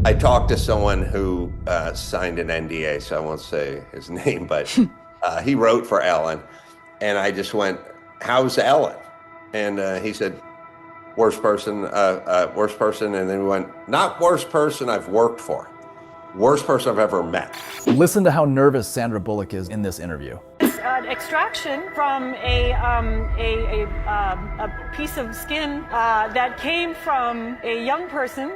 I talked to someone who signed an NDA, so I won't say his name, but he wrote for Ellen, and I just went, "How's Ellen?" And he said, "Worst person, worst person," and then we went, "Not worst person I've worked for, worst person I've ever met." Listen to how nervous Sandra Bullock is in this interview. Extraction from a piece of skin that came from a young person.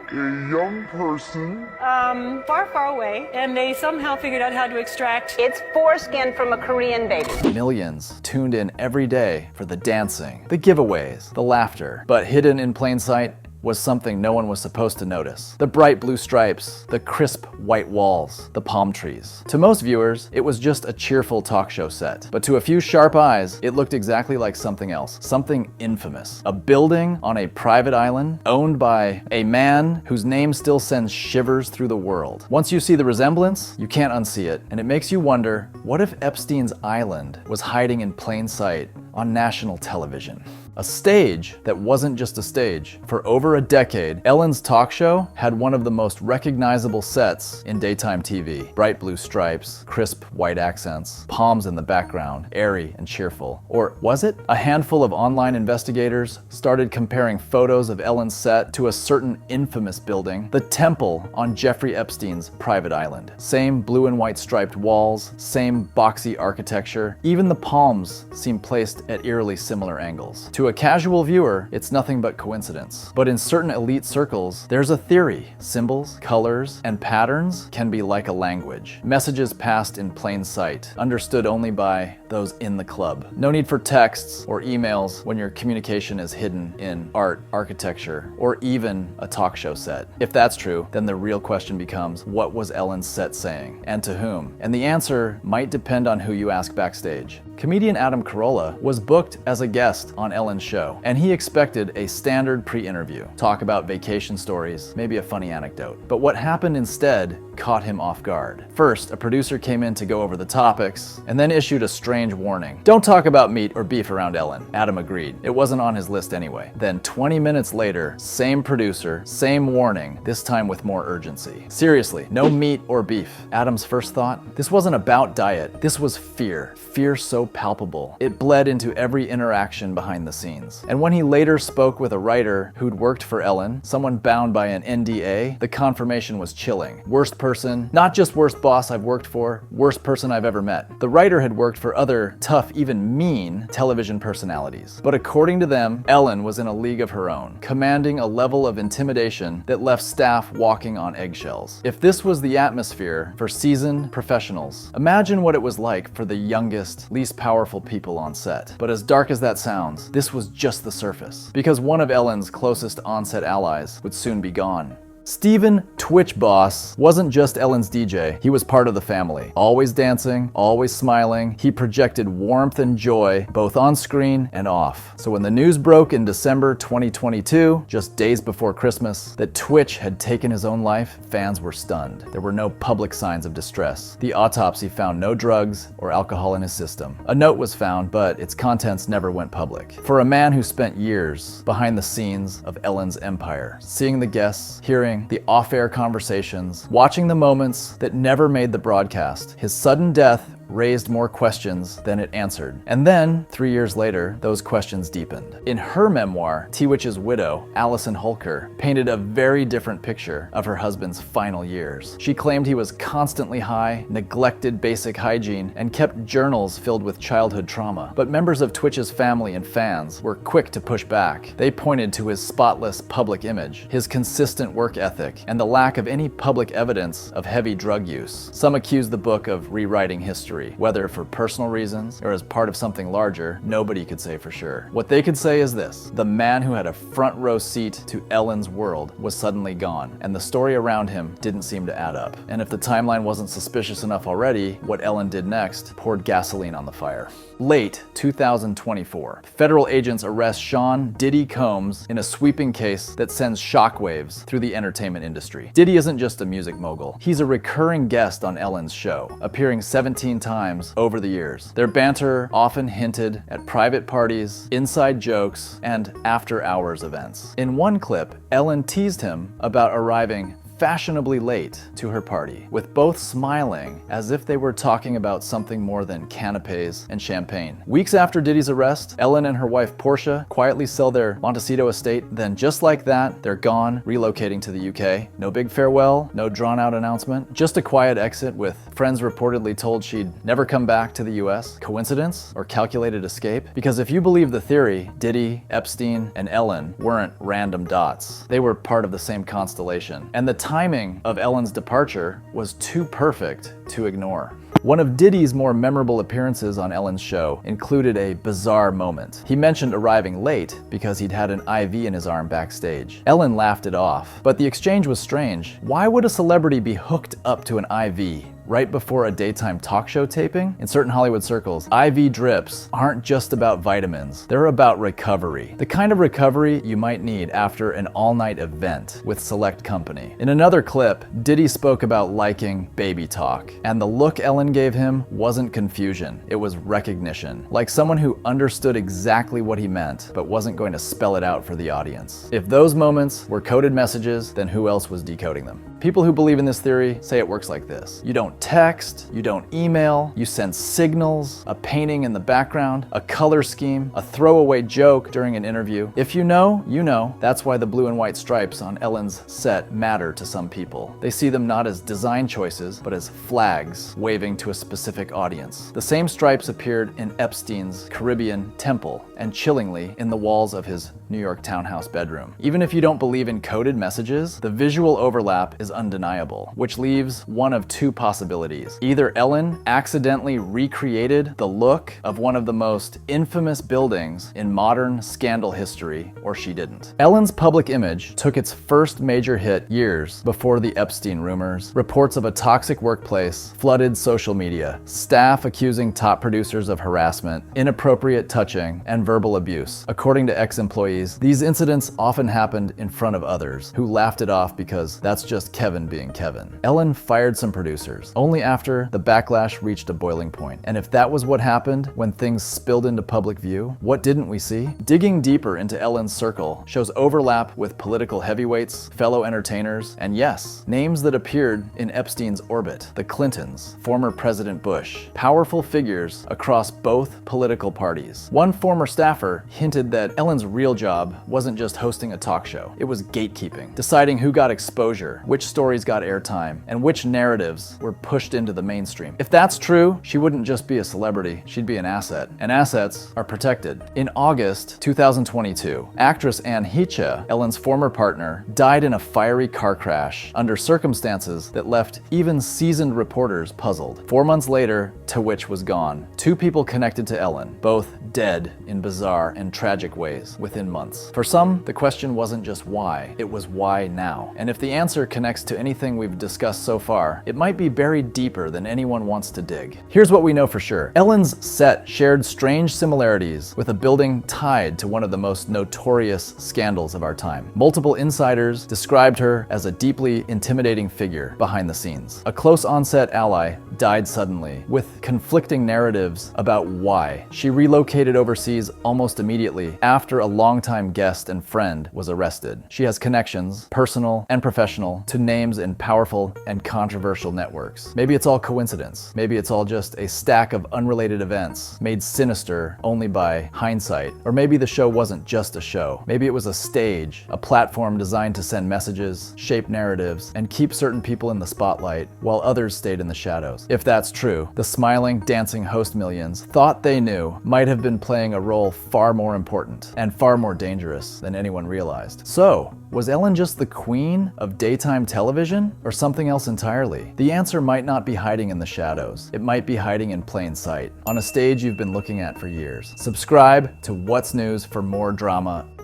Far, far away, and they somehow figured out how to extract. It's foreskin from a Korean baby. Millions tuned in every day for the dancing, the giveaways, the laughter, but hidden in plain sight was something no one was supposed to notice. The bright blue stripes, the crisp white walls, the palm trees. To most viewers, it was just a cheerful talk show set. But to a few sharp eyes, it looked exactly like something else, something infamous. A building on a private island owned by a man whose name still sends shivers through the world. Once you see the resemblance, you can't unsee it, and it makes you wonder, what if Epstein's island was hiding in plain sight on national television? A stage that wasn't just a stage. For over a decade, Ellen's talk show had one of the most recognizable sets in daytime TV. Bright blue stripes, crisp white accents, palms in the background, airy and cheerful. Or was it? A handful of online investigators started comparing photos of Ellen's set to a certain infamous building, the temple on Jeffrey Epstein's private island. Same blue and white striped walls, same boxy architecture, even the palms seem placed at eerily similar angles. To a casual viewer, it's nothing but coincidence. But in certain elite circles, there's a theory. Symbols, colors, and patterns can be like a language. Messages passed in plain sight, understood only by those in the club. No need for texts or emails when your communication is hidden in art, architecture, or even a talk show set. If that's true, then the real question becomes, what was Ellen's set saying? And to whom? And the answer might depend on who you ask backstage. Comedian Adam Carolla was booked as a guest on Ellen's show, and he expected a standard pre-interview. Talk about vacation stories, maybe a funny anecdote. But what happened instead caught him off guard. First, a producer came in to go over the topics, and then issued a strange warning. Don't talk about meat or beef around Ellen. Adam agreed. It wasn't on his list anyway. Then 20 minutes later, same producer, same warning, this time with more urgency. Seriously, no meat or beef. Adam's first thought, this wasn't about diet. This was fear. Fear so palpable. It bled into every interaction behind the scenes. And when he later spoke with a writer who'd worked for Ellen, someone bound by an NDA, the confirmation was chilling. Worst person, not just worst boss I've worked for, worst person I've ever met. The writer had worked for other tough, even mean television personalities. But according to them, Ellen was in a league of her own, commanding a level of intimidation that left staff walking on eggshells. If this was the atmosphere for seasoned professionals, imagine what it was like for the youngest, least powerful people on set. But as dark as that sounds, this was just the surface, because one of Ellen's closest on-set allies would soon be gone. Steven Twitch Boss wasn't just Ellen's DJ, he was part of the family. Always dancing, always smiling, he projected warmth and joy both on screen and off. So when the news broke in December 2022, just days before Christmas, that Twitch had taken his own life, fans were stunned. There were no public signs of distress. The autopsy found no drugs or alcohol in his system. A note was found, but its contents never went public. For a man who spent years behind the scenes of Ellen's empire, seeing the guests, hearing the off-air conversations, watching the moments that never made the broadcast, his sudden death raised more questions than it answered. And then, 3 years later, those questions deepened. In her memoir, T-Witch's widow, Allison Holker, painted a very different picture of her husband's final years. She claimed he was constantly high, neglected basic hygiene, and kept journals filled with childhood trauma. But members of Twitch's family and fans were quick to push back. They pointed to his spotless public image, his consistent work ethic, and the lack of any public evidence of heavy drug use. Some accused the book of rewriting history. Whether for personal reasons or as part of something larger, nobody could say for sure. What they could say is this: the man who had a front row seat to Ellen's world was suddenly gone, and the story around him didn't seem to add up. And if the timeline wasn't suspicious enough already, what Ellen did next poured gasoline on the fire. Late 2024, federal agents arrest Sean Diddy Combs in a sweeping case that sends shockwaves through the entertainment industry. Diddy isn't just a music mogul. He's a recurring guest on Ellen's show, appearing 17 times over the years. Their banter often hinted at private parties, inside jokes, and after-hours events. In one clip, Ellen teased him about arriving fashionably late to her party, with both smiling as if they were talking about something more than canapes and champagne. Weeks after Diddy's arrest, Ellen and her wife Portia quietly sell their Montecito estate, then just like that, they're gone, relocating to the UK. No big farewell, no drawn-out announcement, just a quiet exit with friends reportedly told she'd never come back to the US. Coincidence or calculated escape? Because if you believe the theory, Diddy, Epstein, and Ellen weren't random dots. They were part of the same constellation. And the timing of Ellen's departure was too perfect to ignore. One of Diddy's more memorable appearances on Ellen's show included a bizarre moment. He mentioned arriving late because he'd had an IV in his arm backstage. Ellen laughed it off, but the exchange was strange. Why would a celebrity be hooked up to an IV right before a daytime talk show taping? In certain Hollywood circles, IV drips aren't just about vitamins, they're about recovery. The kind of recovery you might need after an all-night event with select company. In another clip, Diddy spoke about liking baby talk, and the look Ellen gave him wasn't confusion, it was recognition. Like someone who understood exactly what he meant, but wasn't going to spell it out for the audience. If those moments were coded messages, then who else was decoding them? People who believe in this theory say it works like this. You don't text, you don't email, you send signals, a painting in the background, a color scheme, a throwaway joke during an interview. If you know, you know. That's why the blue and white stripes on Ellen's set matter to some people. They see them not as design choices, but as flags waving to a specific audience. The same stripes appeared in Epstein's Caribbean temple and chillingly in the walls of his New York townhouse bedroom. Even if you don't believe in coded messages, the visual overlap is undeniable, which leaves one of two possibilities. Either Ellen accidentally recreated the look of one of the most infamous buildings in modern scandal history, or she didn't. Ellen's public image took its first major hit years before the Epstein rumors. Reports of a toxic workplace flooded social media, staff accusing top producers of harassment, inappropriate touching, and verbal abuse. According to ex-employees, these incidents often happened in front of others, who laughed it off because that's just Kevin being Kevin. Ellen fired some producers, only after the backlash reached a boiling point. And if that was what happened when things spilled into public view, what didn't we see? Digging deeper into Ellen's circle shows overlap with political heavyweights, fellow entertainers, and yes, names that appeared in Epstein's orbit. The Clintons, former President Bush, powerful figures across both political parties. One former staffer hinted that Ellen's real job wasn't just hosting a talk show, it was gatekeeping, deciding who got exposure, which stories got airtime, and which narratives were pushed into the mainstream. If that's true, she wouldn't just be a celebrity, she'd be an asset. And assets are protected. In August 2022, actress Anne Heche, Ellen's former partner, died in a fiery car crash under circumstances that left even seasoned reporters puzzled. 4 months later, Tawich was gone. Two people connected to Ellen, both dead in bizarre and tragic ways within months. For some, the question wasn't just why, it was why now. And if the answer connects to anything we've discussed so far, it might be buried deeper than anyone wants to dig. Here's what we know for sure. Ellen's set shared strange similarities with a building tied to one of the most notorious scandals of our time. Multiple insiders described her as a deeply intimidating figure behind the scenes. A close on-set ally died suddenly, with conflicting narratives about why. She relocated overseas almost immediately after a longtime guest and friend was arrested. She has connections, personal and professional, to names in powerful and controversial networks. Maybe it's all coincidence. Maybe it's all just a stack of unrelated events made sinister only by hindsight. Or maybe the show wasn't just a show. Maybe it was a stage, a platform designed to send messages, shape narratives, and keep certain people in the spotlight while others stayed in the shadows. If that's true, the smiling, dancing host millions thought they knew might have been playing a role far more important and far more dangerous than anyone realized. So, was Ellen just the queen of daytime television, or something else entirely? The answer might not be hiding in the shadows. It might be hiding in plain sight, on a stage you've been looking at for years. Subscribe to What's News for more drama